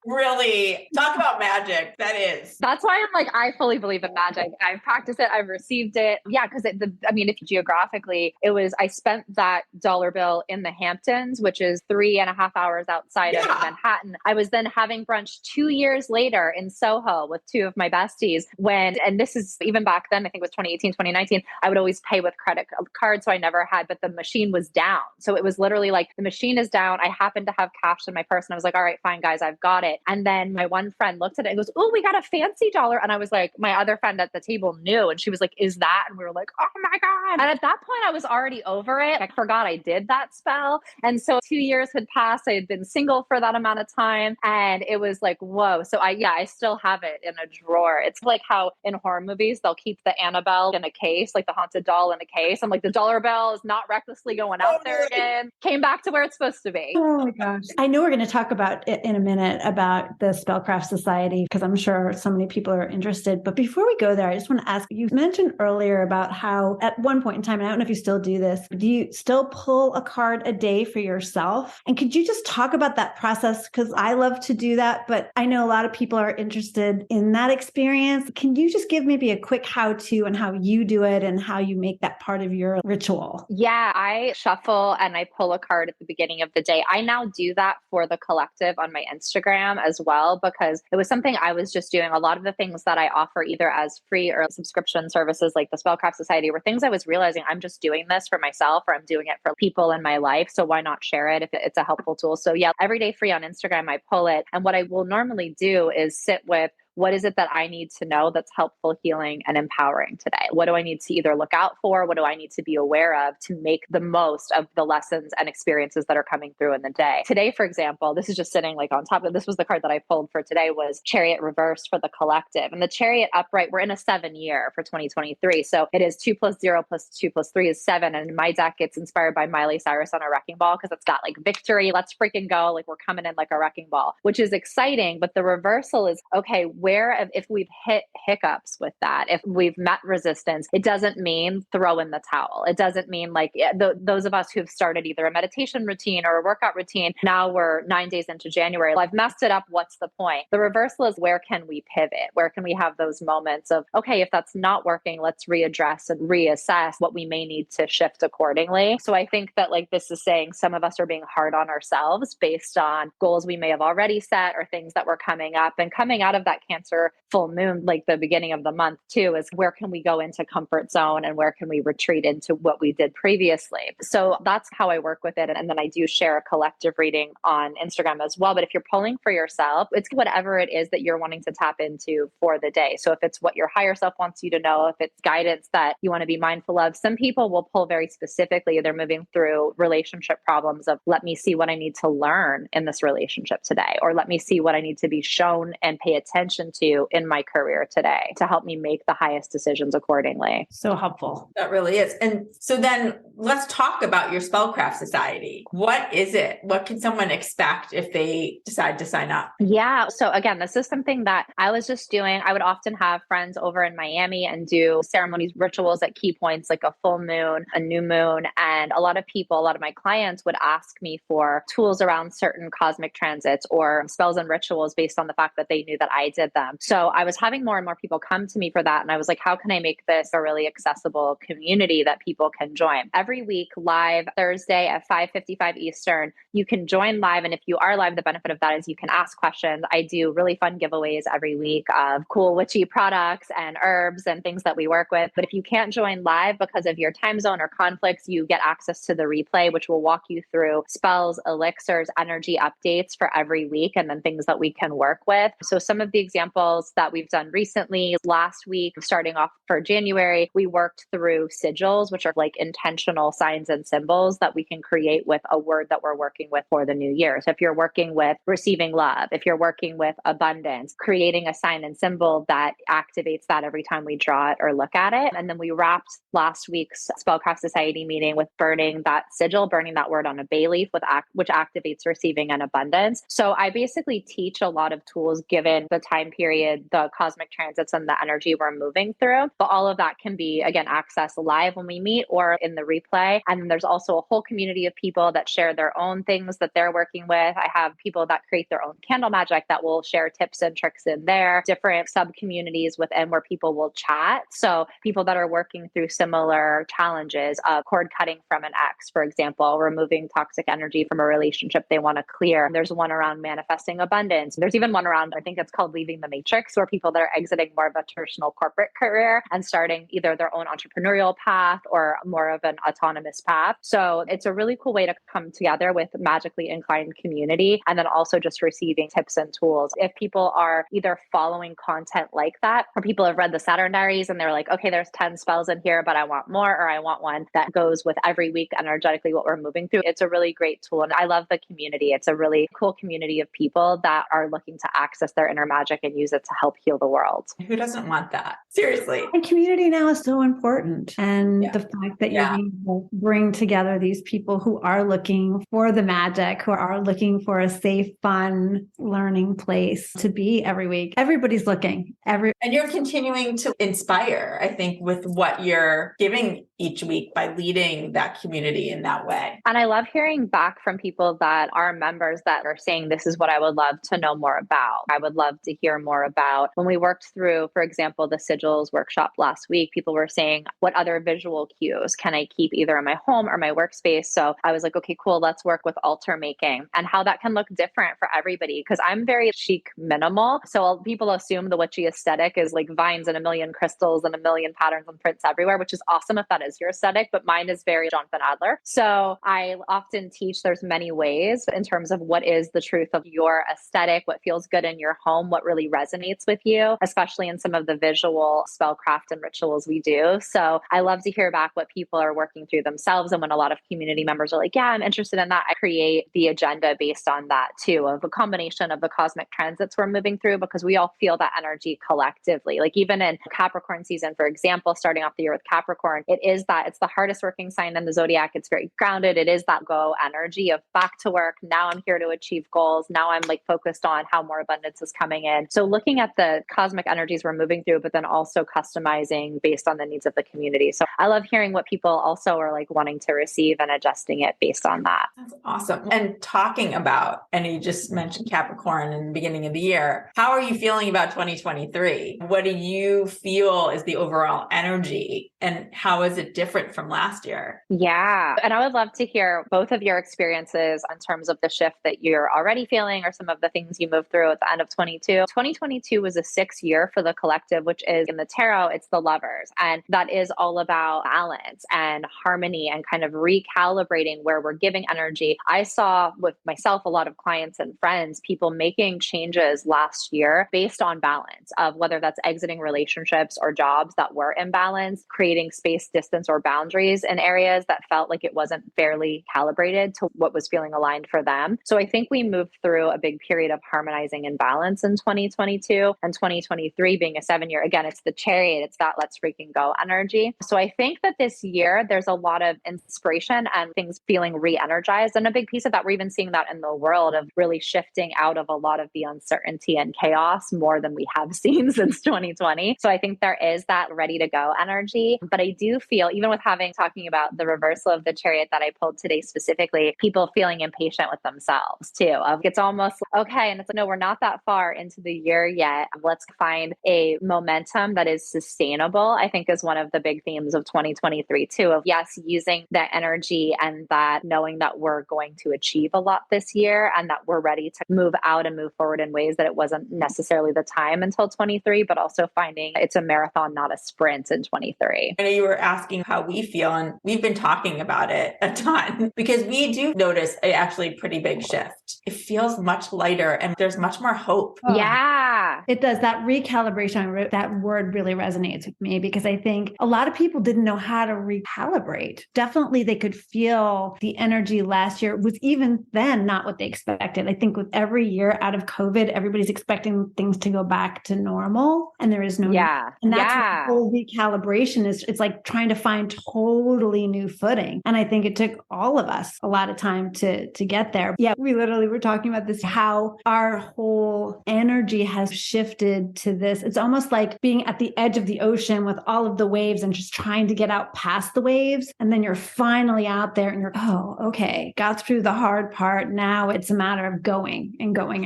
really talk about magic. That's why I'm like, I fully believe in magic. I've practiced it. I've received it. Yeah. Cause if geographically I spent that dollar bill in the Hamptons, which is 3.5 hours outside of Manhattan. I was then having brunch 2 years later in Soho with two of my besties and this is even back then, I think it was 2018, 2019, I would always pay with credit card. So I never had, but the machine was down. So it was literally like the machine is down. I happened to have cash in my purse and I was like, all right, fine guys, I've got it. And then my one friend looked at it and goes, oh, we got a fancy dollar. And I was like, my other friend at the table knew. And she was like, is that? And we were like, oh my God. And at that point I was already over it. I forgot I did that spell. And so 2 years had passed. I had been single for that amount of time. And it was like, whoa. So I still have it in a drawer. It's like how in horror movies, they'll keep the Annabelle in a case, like the haunted doll in a case. I'm like, the dollar bill is not recklessly going out there again. Came back to where it's supposed to be. Oh my gosh. I know we're going to talk about it in a minute about the Spellcraft Society, because I'm sure so many people are interested. But before we go there, I just want to ask, you mentioned earlier about how at one point in time, and I don't know if you still do this, do you still pull a card a day for yourself? And could you just talk about that process? Because I love to do that, but I know a lot of people are interested in that experience. Can you just give maybe a quick how-to and how you do it and how you make that part of your ritual? Yeah, I shuffle and I pull a card at the beginning of the day. I now do that for the collective on my Instagram as well, because it was something I was just doing. A lot of the things that I offer either as free or subscription services like the Spellcraft Society were things I was realizing I'm just doing this for myself or I'm doing it for people in my life. So why not share it if it's a helpful tool? So yeah, every day free on Instagram, I pull it. And what I will normally do is sit with, what is it that I need to know that's helpful, healing, and empowering today? What do I need to either look out for? What do I need to be aware of to make the most of the lessons and experiences that are coming through in the day? Today, for example, this is just sitting like on top of, this was the card that I pulled for today, was Chariot reversed for the collective. And the Chariot upright, we're in a 7-year for 2023. So it is 2 + 0 + 2 + 3 is 7. And in my deck, it's inspired by Miley Cyrus on a wrecking ball, because it's got like victory, let's freaking go. Like we're coming in like a wrecking ball, which is exciting. But the reversal is, okay, if we've hit hiccups with that, if we've met resistance, it doesn't mean throw in the towel. It doesn't mean like those of us who've started either a meditation routine or a workout routine, now we're 9 days into January. Well, I've messed it up. What's the point? The reversal is, where can we pivot? Where can we have those moments of, okay, if that's not working, let's readdress and reassess what we may need to shift accordingly. So I think that like this is saying some of us are being hard on ourselves based on goals we may have already set or things that were coming up. And coming out of that Cancer full moon, like the beginning of the month too, is where can we go into comfort zone and where can we retreat into what we did previously? So that's how I work with it. And then I do share a collective reading on Instagram as well. But if you're pulling for yourself, it's whatever it is that you're wanting to tap into for the day. So if it's what your higher self wants you to know, if it's guidance that you want to be mindful of, some people will pull very specifically. They're moving through relationship problems of, let me see what I need to learn in this relationship today, or let me see what I need to be shown and pay attention attention to in my career today to help me make the highest decisions accordingly. So helpful. That really is. And so then let's talk about your Spellcraft Society. What is it? What can someone expect if they decide to sign up? Yeah. So again, this is something that I was just doing. I would often have friends over in Miami and do ceremonies, rituals at key points like a full moon, a new moon. And a lot of people, a lot of my clients would ask me for tools around certain cosmic transits or spells and rituals based on the fact that they knew that I did them. So I was having more and more people come to me for that. And I was like, how can I make this a really accessible community that people can join? Every week, live Thursday at 5:55 Eastern, you can join live. And if you are live, the benefit of that is you can ask questions. I do really fun giveaways every week of cool witchy products and herbs and things that we work with. But if you can't join live because of your time zone or conflicts, you get access to the replay, which will walk you through spells, elixirs, energy updates for every week, and then things that we can work with. So some of the examples that we've done recently, last week, starting off for January, we worked through sigils, which are like intentional signs and symbols that we can create with a word that we're working with for the new year. So if you're working with receiving love, if you're working with abundance, creating a sign and symbol that activates that every time we draw it or look at it. And then we wrapped last week's Spellcraft Society meeting with burning that sigil, burning that word on a bay leaf, which activates receiving and abundance. So I basically teach a lot of tools given the time period, the cosmic transits, and the energy we're moving through. But all of that can be, again, accessed live when we meet or in the replay. And then there's also a whole community of people that share their own things that they're working with. I have people that create their own candle magic that will share tips and tricks in there, different sub communities within where people will chat. So people that are working through similar challenges of cord cutting from an ex, for example, removing toxic energy from a relationship they want to clear. There's one around manifesting abundance. There's even one around, I think it's called leaving the matrix, where people that are exiting more of a traditional corporate career and starting either their own entrepreneurial path or more of an autonomous path. So it's a really cool way to come together with magically inclined community, and then also just receiving tips and tools. If people are either following content like that, or people have read the Saturn Diaries and they're like, okay, there's 10 spells in here, but I want more, or I want one that goes with every week energetically what we're moving through. It's a really great tool. And I love the community. It's a really cool community of people that are looking to access their inner magic and use it to help heal the world. Who doesn't want that? Seriously. And community now is so important. And the fact that you're able to bring together these people who are looking for the magic, who are looking for a safe, fun learning place to be every week. Everybody's looking. And you're continuing to inspire, I think, with what you're giving each week by leading that community in that way. And I love hearing back from people that are members that are saying, this is what I would love to know more about. I would love to hear more about. When we worked through, for example, the sigils workshop last week, people were saying, what other visual cues can I keep either in my home or my workspace? So I was like, okay, cool. Let's work with altar making and how that can look different for everybody. Because I'm very chic minimal. So people assume the witchy aesthetic is like vines and a million crystals and a million patterns and prints everywhere, which is awesome if that is your aesthetic, but mine is very Jonathan Adler. So I often teach there's many ways in terms of what is the truth of your aesthetic, what feels good in your home, what really resonates with you, especially in some of the visual spellcraft and rituals we do. So I love to hear back what people are working through themselves. And when a lot of community members are like, yeah, I'm interested in that, I create the agenda based on that too, of a combination of the cosmic transits we're moving through, because we all feel that energy collectively. Like even in Capricorn season, for example, starting off the year with Capricorn, it's the hardest working sign in the zodiac. It's very grounded. It is that go energy of back to work. Now I'm here to achieve goals. Now I'm like focused on how more abundance is coming in. So looking at the cosmic energies we're moving through, but then also customizing based on the needs of the community. So I love hearing what people also are like wanting to receive and adjusting it based on that. That's awesome. And talking about, and you just mentioned Capricorn in the beginning of the year, how are you feeling about 2023? What do you feel is the overall energy, and how is it different from last year? Yeah. And I would love to hear both of your experiences in terms of the shift that you're already feeling or some of the things you moved through at the end of 22. 2022 was a 6th year for the collective, which is in the tarot, it's the Lovers. And that is all about balance and harmony and kind of recalibrating where we're giving energy. I saw with myself, a lot of clients and friends, people making changes last year based on balance of whether that's exiting relationships or jobs that were imbalanced, creating creating space, distance, or boundaries in areas that felt like it wasn't fairly calibrated to what was feeling aligned for them. So I think we moved through a big period of harmonizing and balance in 2022, and 2023 being a 7 year. Again, it's the chariot, it's that let's freaking go energy. So I think that this year there's a lot of inspiration and things feeling re-energized. And a big piece of that, we're even seeing that in the world of really shifting out of a lot of the uncertainty and chaos more than we have seen since 2020. So I think there is that ready to go energy. But I do feel, even with talking about the reversal of the chariot that I pulled today specifically, people feeling impatient with themselves too. It's almost okay. And it's like, no, we're not that far into the year yet. Let's find a momentum that is sustainable, I think is one of the big themes of 2023 too, of yes, using that energy and that knowing that we're going to achieve a lot this year and that we're ready to move out and move forward in ways that it wasn't necessarily the time until 23, but also finding it's a marathon, not a sprint in 23. I know you were asking how we feel, and we've been talking about it a ton because we do notice a actually pretty big shift. It feels much lighter and there's much more hope. Oh, yeah. It does. That recalibration, that word really resonates with me because I think a lot of people didn't know how to recalibrate. Definitely they could feel the energy last year was even then not what they expected. I think with every year out of COVID, everybody's expecting things to go back to normal and there is no. Yeah. And that's yeah. what the whole recalibration is. It's like trying to find totally new footing. And I think it took all of us a lot of time to get there. Yeah, we literally were talking about this, how our whole energy has shifted to this. It's almost like being at the edge of the ocean with all of the waves and just trying to get out past the waves. And then you're finally out there and you're, oh, okay, got through the hard part. Now it's a matter of going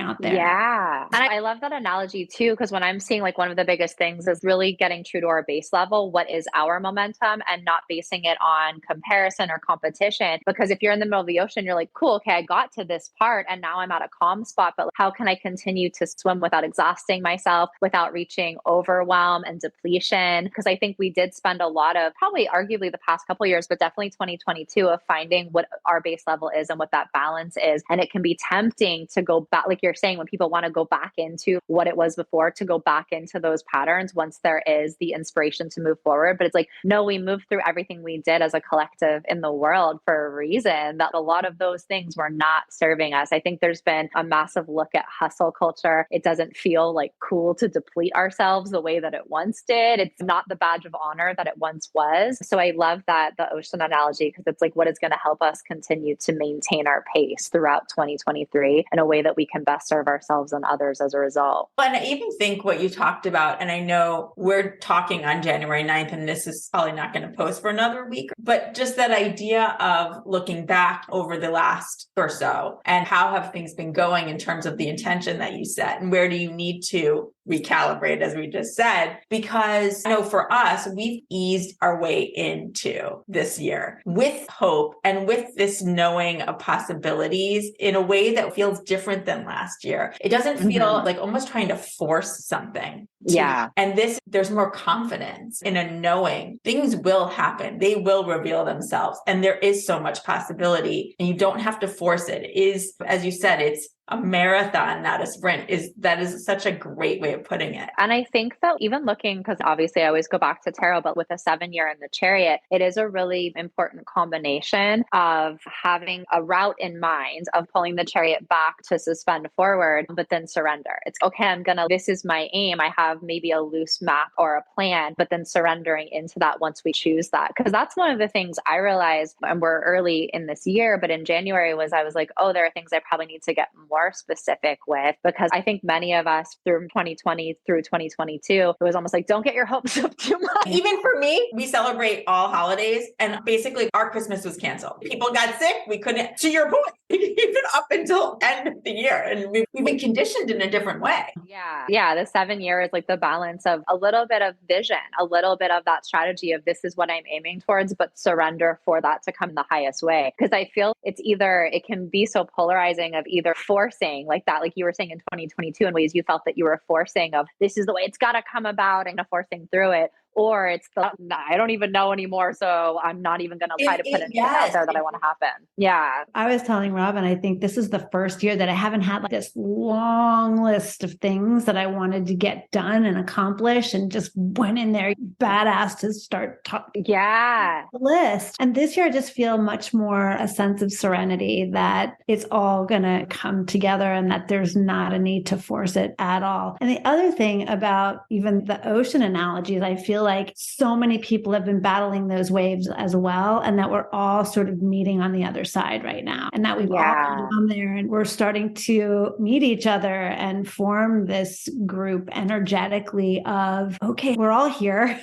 out there. Yeah. And I love that analogy too, because when I'm seeing like one of the biggest things is really getting true to our base level, what is our momentum, and not basing it on comparison or competition. Because if you're in the middle of the ocean, you're like, cool, okay, I got to this part and now I'm at a calm spot, but how can I continue to swim without exhausting myself, without reaching overwhelm and depletion? Because I think we did spend a lot of, probably arguably the past couple of years, but definitely 2022, of finding what our base level is and what that balance is. And it can be tempting to go back, like you're saying, when people want to go back into what it was before, to go back into those patterns once there is the inspiration to move forward. But it's like, no, we moved through everything we did as a collective in the world for a reason, that a lot of those things were not serving us. I think there's been a massive look at hustle culture. It doesn't feel like cool to deplete ourselves the way that it once did. It's not the badge of honor that it once was. So I love that, the ocean analogy, because it's like what is going to help us continue to maintain our pace throughout 2023 in a way that we can best serve ourselves and others as a result. And I even think what you talked about, and I know we're talking on January 9th, and this is probably not going to post for another week, but just that idea of looking back over the last or so and how have things been going in terms of the intention that you set, and where do you need to recalibrate, as we just said, because I know for us, we've eased our way into this year with hope and with this knowing of possibilities in a way that feels different than last year. It doesn't feel like almost trying to force something. Yeah. And there's more confidence in a knowing things will happen. They will reveal themselves. And there is so much possibility and you don't have to force it. It is, as you said, it's a marathon, not a sprint. That is such a great way of putting it. And I think that even looking, because obviously I always go back to tarot, but with a 7 year in the chariot, it is a really important combination of having a route in mind of pulling the chariot back to suspend forward, but then surrender. It's okay, this is my aim. I have maybe a loose map or a plan, but then surrendering into that once we choose that. Because that's one of the things I realized, and we're early in this year, but in January I was like, oh, there are things I probably need to get more specific with, because I think many of us through 2020 through 2022, it was almost like, don't get your hopes up too much. Even for me, we celebrate all holidays and basically our Christmas was canceled. People got sick. We couldn't, to your point, even up until end of the year. And we've been conditioned in a different way. Yeah. The 7 year is like the balance of a little bit of vision, a little bit of that strategy of this is what I'm aiming towards, but surrender for that to come the highest way. Because I feel it can be so polarizing of either forcing like that, like you were saying in 2022, in ways you felt that you were forcing of this is the way it's got to come about and forcing through it, or it's the, I don't even know anymore. So I'm not even going to try to put anything out there that I want to happen. Yeah. I was telling Robin, I think this is the first year that I haven't had like this long list of things that I wanted to get done and accomplish, and just went in there badass to start talking. Yeah. The list. And this year I just feel much more a sense of serenity that it's all going to come together and that there's not a need to force it at all. And the other thing about even the ocean analogies, I feel like so many people have been battling those waves as well, and that we're all sort of meeting on the other side right now, and that we've all come there and we're starting to meet each other and form this group energetically of, okay, we're all here.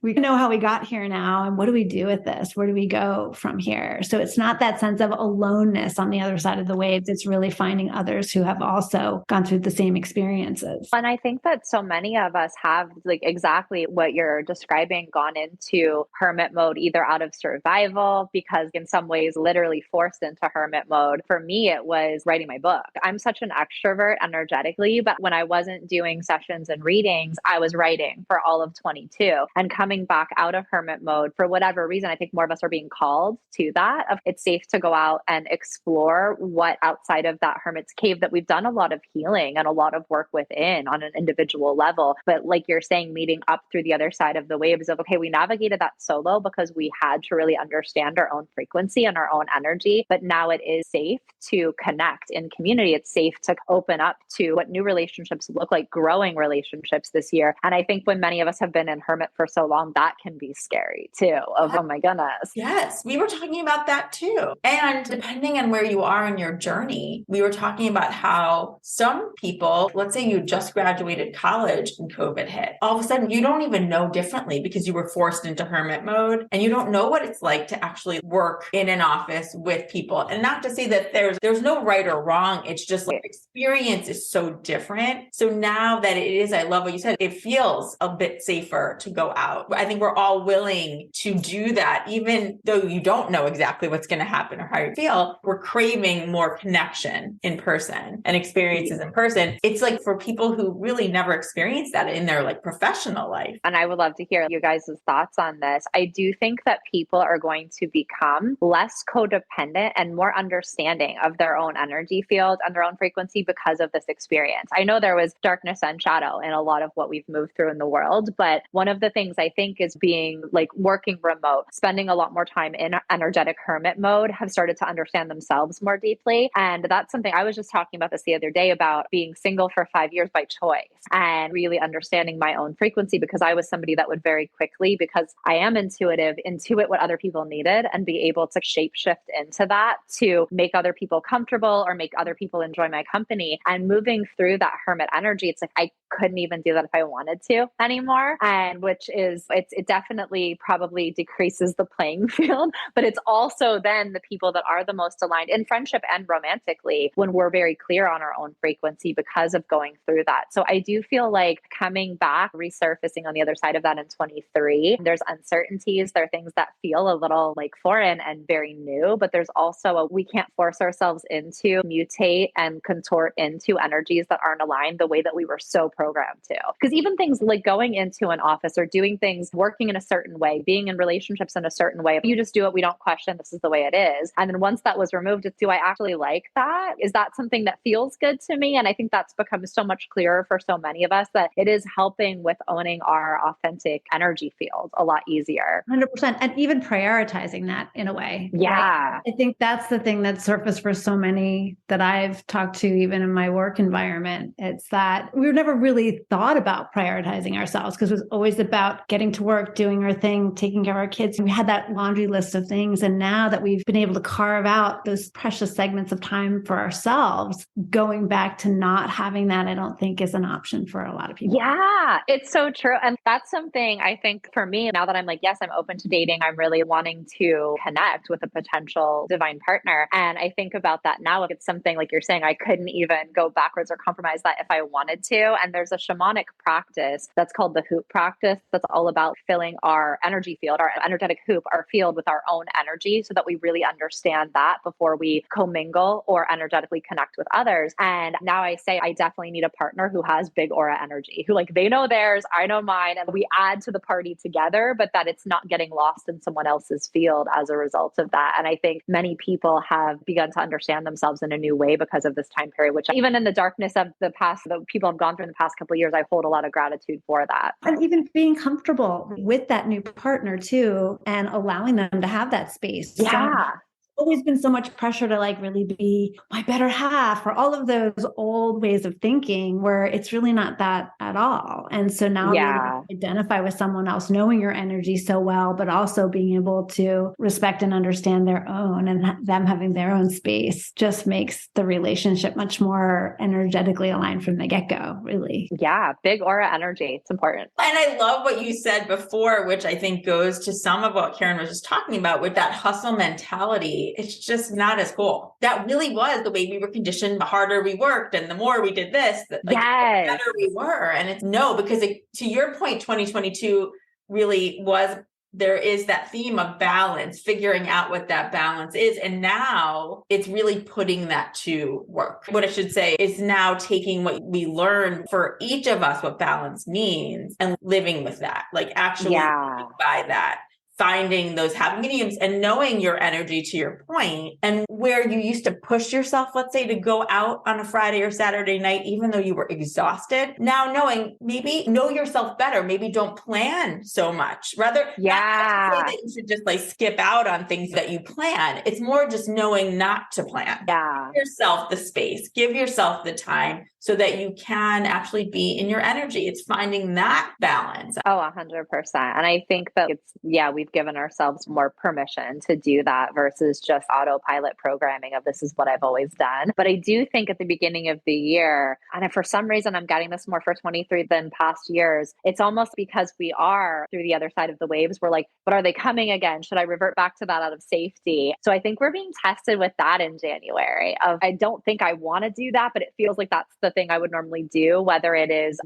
We know how we got here now. And what do we do with this? Where do we go from here? So it's not that sense of aloneness on the other side of the waves. It's really finding others who have also gone through the same experiences. And I think that so many of us have, like, exactly what you're describing, gone into hermit mode, either out of survival, because in some ways literally forced into hermit mode. For me, it was writing my book. I'm such an extrovert energetically, but when I wasn't doing sessions and readings, I was writing for all of 22, and coming back out of hermit mode for whatever reason. I think more of us are being called to that. It's safe to go out and explore what outside of that hermit's cave that we've done a lot of healing and a lot of work within on an individual level. But like you're saying, meeting up through the other side of the waves of, okay, we navigated that solo because we had to really understand our own frequency and our own energy. But now it is safe to connect in community. It's safe to open up to what new relationships look like, growing relationships this year. And I think when many of us have been in hermit for so long, that can be scary too, of, oh my goodness. Yes, we were talking about that too. And depending on where you are in your journey, we were talking about how some people, let's say you just graduated college and COVID hit, all of a sudden you don't even know differently because you were forced into hermit mode, and you don't know what it's like to actually work in an office with people. And not to say that there's no right or wrong. It's just like experience is so different. So now that it is, I love what you said, it feels a bit safer to go out. I think we're all willing to do that, even though you don't know exactly what's going to happen or how you feel. We're craving more connection in person and experiences in person. It's like for people who really never experienced that in their like professional life. And I would love to hear you guys' thoughts on this. I do think that people are going to become less codependent and more understanding of their own energy field and their own frequency because of this experience. I know there was darkness and shadow in a lot of what we've moved through in the world, but one of the things I think is being like working remote, spending a lot more time in energetic hermit mode, have started to understand themselves more deeply. And that's something I was just talking about this the other day, about being single for 5 years by choice and really understanding my own frequency, because I was somebody that would very quickly, because I am intuitive, intuit what other people needed and be able to shape shift into that to make other people comfortable or make other people enjoy my company. And moving through that hermit energy, it's like I couldn't even do that if I wanted to anymore. And which is, it definitely probably decreases the playing field, but it's also then the people that are the most aligned in friendship and romantically when we're very clear on our own frequency because of going through that. So I do feel like coming back, resurfacing on the other side of that in 23, there's uncertainties, there are things that feel a little like foreign and very new, but there's also we can't force ourselves into mutate and contort into energies that aren't aligned the way that we were so programmed to. Because even things like going into an office or doing things, working in a certain way, being in relationships in a certain way, you just do it, we don't question, this is the way it is. And then once that was removed, it's, do I actually like that? Is that something that feels good to me? And I think that's become so much clearer for so many of us that it is helping with owning our authentic energy field a lot easier. 100%. And even prioritizing that in a way. Yeah. Right? I think that's the thing that surfaced for so many that I've talked to, even in my work environment. It's that we never really thought about prioritizing ourselves because it was always about getting to work, doing our thing, taking care of our kids. We had that laundry list of things. And now that we've been able to carve out those precious segments of time for ourselves, going back to not having that, I don't think is an option for a lot of people. Yeah, it's so true. And that's something I think for me, now that I'm like, yes, I'm open to dating, I'm really wanting to connect with a potential divine partner. And I think about that now, if it's something like you're saying, I couldn't even go backwards or compromise that if I wanted to. And there's a shamanic practice that's called the hoop practice that's all about filling our energy field, our energetic hoop, our field with our own energy so that we really understand that before we commingle or energetically connect with others. And now I say I definitely need a partner who has big aura energy, who like they know theirs, I know mine, and we we add to the party together, but that it's not getting lost in someone else's field as a result of that. And I think many people have begun to understand themselves in a new way because of this time period, which even in the darkness of the past, the people have gone through in the past couple of years, I hold a lot of gratitude for that. And even being comfortable with that new partner too, and allowing them to have that space. Yeah. Always been so much pressure to like really be my better half, or all of those old ways of thinking where it's really not that at all. And so now being able to identify with someone else, knowing your energy so well, but also being able to respect and understand their own, and them having their own space just makes the relationship much more energetically aligned from the get-go, really. Yeah. Big aura energy. It's important. And I love what you said before, which I think goes to some of what Karen was just talking about with that hustle mentality. It's just not as cool. That really was the way we were conditioned. The harder we worked and the more we did this, the better we were. And it's because to your point, 2022 really was, there is that theme of balance, figuring out what that balance is. And now it's really putting that to work. What I should say is now taking what we learned for each of us, what balance means, and living with that, like actually by that. Finding those happy mediums and knowing your energy, to your point, and where you used to push yourself, let's say, to go out on a Friday or Saturday night, even though you were exhausted. Now knowing, maybe know yourself better, maybe don't plan so much. Rather, not to say that you should just like skip out on things that you plan. It's more just knowing not to plan. Yeah. Give yourself the space, give yourself the time so that you can actually be in your energy. It's finding that balance. Oh, 100%. And I think that we've given ourselves more permission to do that versus just autopilot programming of this is what I've always done. But I do think at the beginning of the year, and for some reason I'm getting this more for 23 than past years, it's almost because we are through the other side of the waves. We're like, but are they coming again? Should I revert back to that out of safety? So I think we're being tested with that in January of, I don't think I want to do that, but it feels like that's the thing I would normally do, whether it is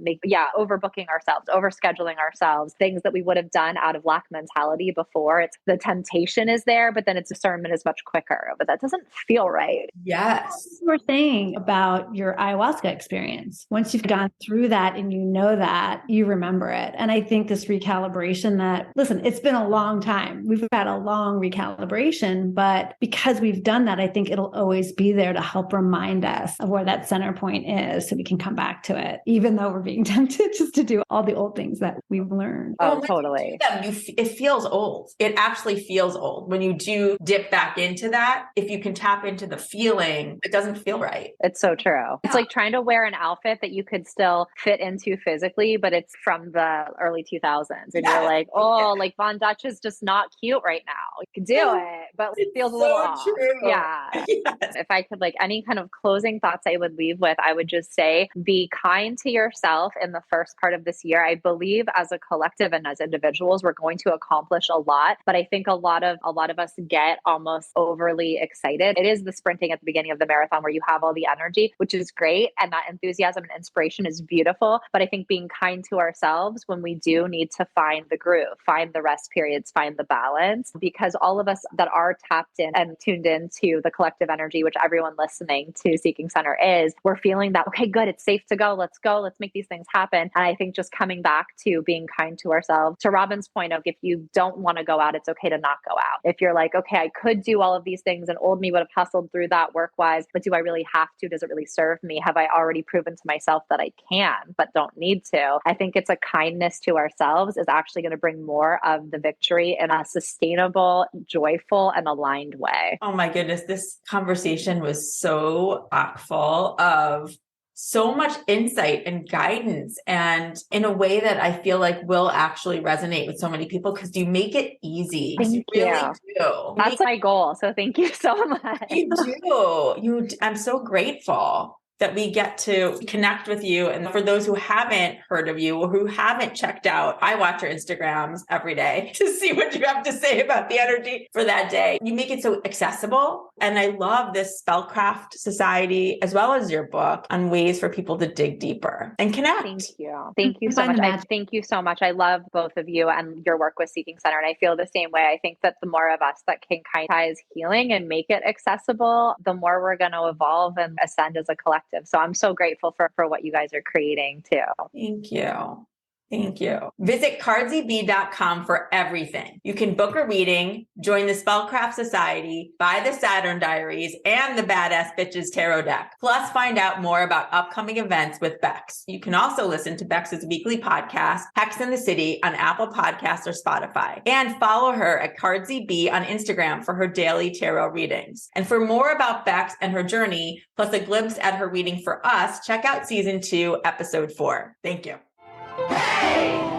overbooking ourselves, overscheduling ourselves, things that we would have done out of lack mentality before. It's the temptation is there, but then its discernment is much quicker. But that doesn't feel right. Yes. You were saying about your ayahuasca experience. Once you've gone through that and you know that, you remember it. And I think this recalibration listen, it's been a long time. We've had a long recalibration, but because we've done that, I think it'll always be there to help remind us of where that center point is so we can come back to it, even though we're being tempted just to do all the old things that we've learned. Oh, totally. It feels old. It actually feels old. When you do dip back into that, if you can tap into the feeling, it doesn't feel right. It's so true. Yeah. It's like trying to wear an outfit that you could still fit into physically, but it's from the early 2000s. And you're like, like Von Dutch is just not cute right now. You can do it, but it feels a little off. True. Yeah. Yes. If I could any kind of closing thoughts I would leave with, I would just say, be kind to yourself in the first part of this year. I believe as a collective and as individuals, we're going to accomplish a lot, but I think a lot of us get almost overly excited. It is the sprinting at the beginning of the marathon where you have all the energy, which is great. And that enthusiasm and inspiration is beautiful. But I think being kind to ourselves when we do need to find the groove, find the rest periods, find the balance, because all of us that are tapped in and tuned into the collective energy, which everyone listening to Seeking Center is, we're feeling that, okay, good, it's safe to go. Let's make these things happen. And I think just coming back to being kind to ourselves, to Robin's point of, if you don't want to go out, it's okay to not go out. If you're like, okay, I could do all of these things and old me would have hustled through that work-wise, but do I really have to? Does it really serve me? Have I already proven to myself that I can, but don't need to? I think it's a kindness to ourselves is actually going to bring more of the victory in a sustainable, joyful, and aligned way. Oh my goodness. This conversation was so full of so much insight and guidance, and in a way that I feel like will actually resonate with so many people because you make it easy. Thank you. Really do. That's my goal. So thank you so much. You do. I'm so grateful that we get to connect with you. And for those who haven't heard of you or who haven't checked out, I watch your Instagrams every day to see what you have to say about the energy for that day. You make it so accessible. And I love this Spellcraft Society, as well as your book, on ways for people to dig deeper and connect. Thank you. Thank you so much. Thank you so much. I love both of you and your work with Seeking Center. And I feel the same way. I think that the more of us that can kindness healing and make it accessible, the more we're going to evolve and ascend as a collective. So I'm so grateful for what you guys are creating too. Thank you. Thank you. Visit cardseb.com for everything. You can book a reading, join the Spellcraft Society, buy the Saturn Diaries, and the Badass Bitches Tarot deck. Plus, find out more about upcoming events with Bex. You can also listen to Bex's weekly podcast, Hex in the City, on Apple Podcasts or Spotify. And follow her at cardseb on Instagram for her daily tarot readings. And for more about Bex and her journey, plus a glimpse at her reading for us, check out season 2, episode 4. Thank you. Hey!